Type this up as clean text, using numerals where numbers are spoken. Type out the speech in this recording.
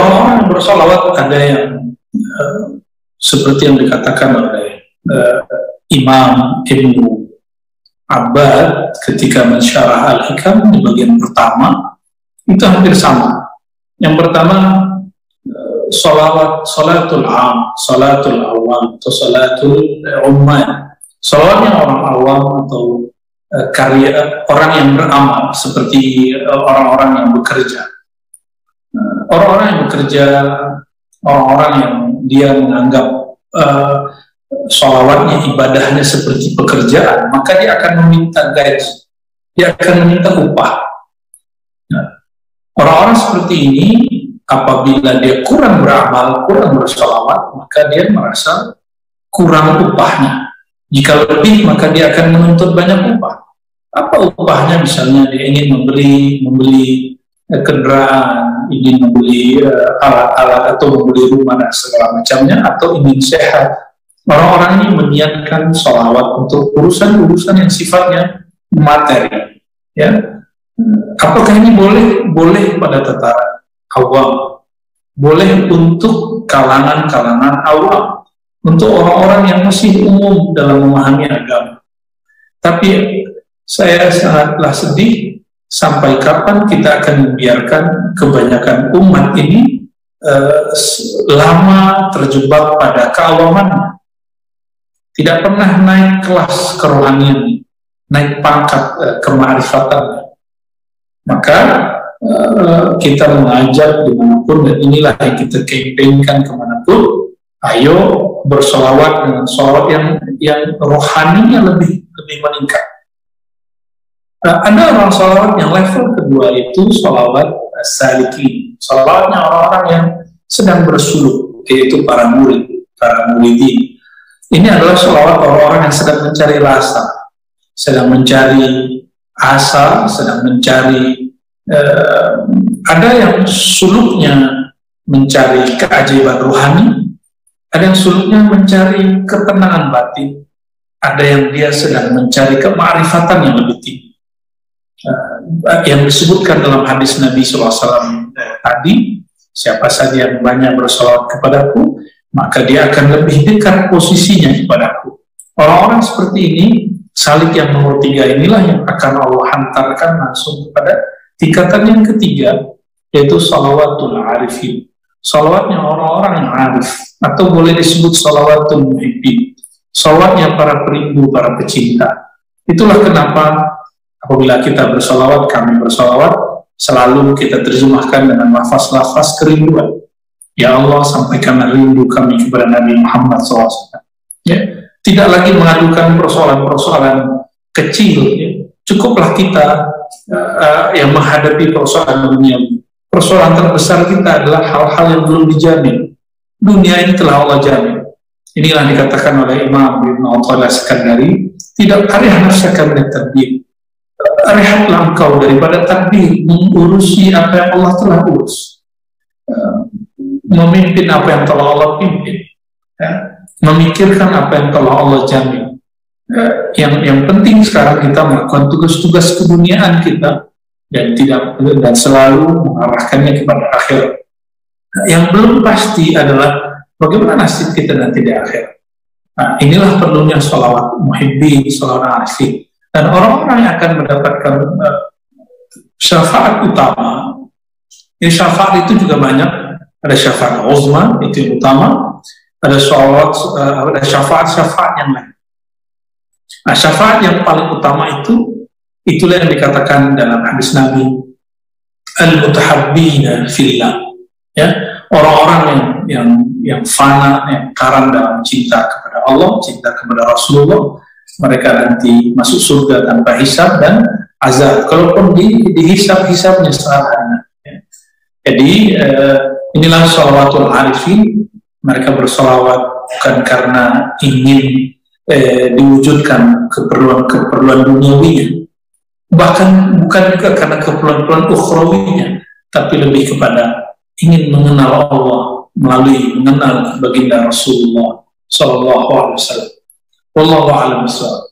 orang-orang yang bersolawat ada yang seperti yang dikatakan oleh Imam Ibnu Abbad ketika mensyarah Al-Hikam di bagian pertama, itu hampir sama. Yang pertama, salatul am, salatul awam, atau salatul umman. Salawatnya orang awam atau karya orang yang beramal, seperti orang-orang yang bekerja. Orang-orang yang bekerja, orang-orang yang dia menganggap sholawatnya, ibadahnya seperti pekerjaan, maka dia akan meminta gaji, dia akan meminta upah. Nah, orang-orang seperti ini, apabila dia kurang beramal, kurang bersolawat, maka dia merasa kurang upahnya. Jika lebih, maka dia akan menuntut banyak upah. Apa upahnya? Misalnya dia ingin membeli kendaraan, ingin membeli alat-alat atau membeli rumah dan segala macamnya, atau ingin sehat. Orang-orang ini meniatkan sholawat untuk urusan-urusan yang sifatnya materi. Ya, apakah ini boleh pada tataran awam? Boleh untuk kalangan-kalangan awam, untuk orang-orang yang masih umum dalam memahami agama. Tapi saya sangatlah sedih, sampai kapan kita akan membiarkan kebanyakan umat ini lama terjebak pada keawaman, tidak pernah naik kelas kerohanian, naik pangkat kemakrifatan. Maka kita mengajak dimanapun, dan inilah yang kita kampanyekan kemanapun, ayo bersolawat dengan solawat yang rohaninya lebih meningkat. Ada orang solawat yang level kedua, itu solawat saliki, solawatnya orang-orang yang sedang bersuluk, yaitu para muridin. Ini adalah solawat orang-orang yang sedang mencari rasa, sedang mencari asa, sedang mencari ada yang suluknya mencari keajaiban rohani, ada yang suluknya mencari ketenangan batin, ada yang dia sedang mencari kemarifatan yang lebih tinggi. Yang disebutkan dalam hadis Nabi SAW tadi, siapa saja yang banyak bersolawat kepadaku, maka dia akan lebih dekat posisinya kepadaku. Orang-orang seperti ini, salik yang nomor 3 inilah yang akan Allah hantarkan langsung kepada tingkatan yang ketiga, yaitu salawatul arifin, salawatnya orang-orang yang arif, atau boleh disebut salawatul muhibbin, salawatnya para perindu, para pecinta. Itulah kenapa apabila kita bersolawat, kami bersolawat, selalu kita terjemahkan dengan lafaz-lafaz kerinduan. Ya Allah, sampaikanlah rindu kami kepada Nabi Muhammad SAW. Ya, tidak lagi mengadukan persoalan-persoalan kecil. Ya. Cukuplah kita yang menghadapi persoalan dunia. Persoalan terbesar kita adalah hal-hal yang belum dijamin. Dunia ini telah Allah jamin. Inilah dikatakan oleh Imam Ibn Athaillah Sekandari, tidak arih nafsaka min at-tadbir. Rehatlah engkau daripada takdir, mengurusi apa yang Allah telah urus, memimpin apa yang telah Allah pimpin, ya, memikirkan apa yang telah Allah jamin. Yang penting sekarang kita melakukan tugas-tugas keduniaan kita, dan selalu mengarahkannya kepada akhirat. Yang belum pasti adalah bagaimana nasib kita nanti di akhirat. Nah, inilah perlunya sholawat muhibbin, sholawat arifin. Dan orang-orang yang akan mendapatkan syafaat utama, ini syafaat itu juga banyak. Ada syafaat uzma, itu yang utama. Ada syafaat yang lain. Nah, syafaat yang paling utama itu, itulah yang dikatakan dalam hadis Nabi, al-mutahabbina fillah. Ya, orang-orang yang fana, yang karam dalam cinta kepada Allah, cinta kepada Rasulullah, mereka nanti masuk surga tanpa hisab dan azab. Kalaupun dihisab-hisabnya sederhana. Ya. Jadi inilah sholawatul arifin. Mereka bersolawat bukan karena ingin diwujudkan keperluan duniawinya, bahkan bukan juga karena keperluan ukhrawinya, tapi lebih kepada ingin mengenal Allah melalui mengenal baginda Rasulullah Sallallahu Alaihi Wasallam. Wallahu a'lam bishawab.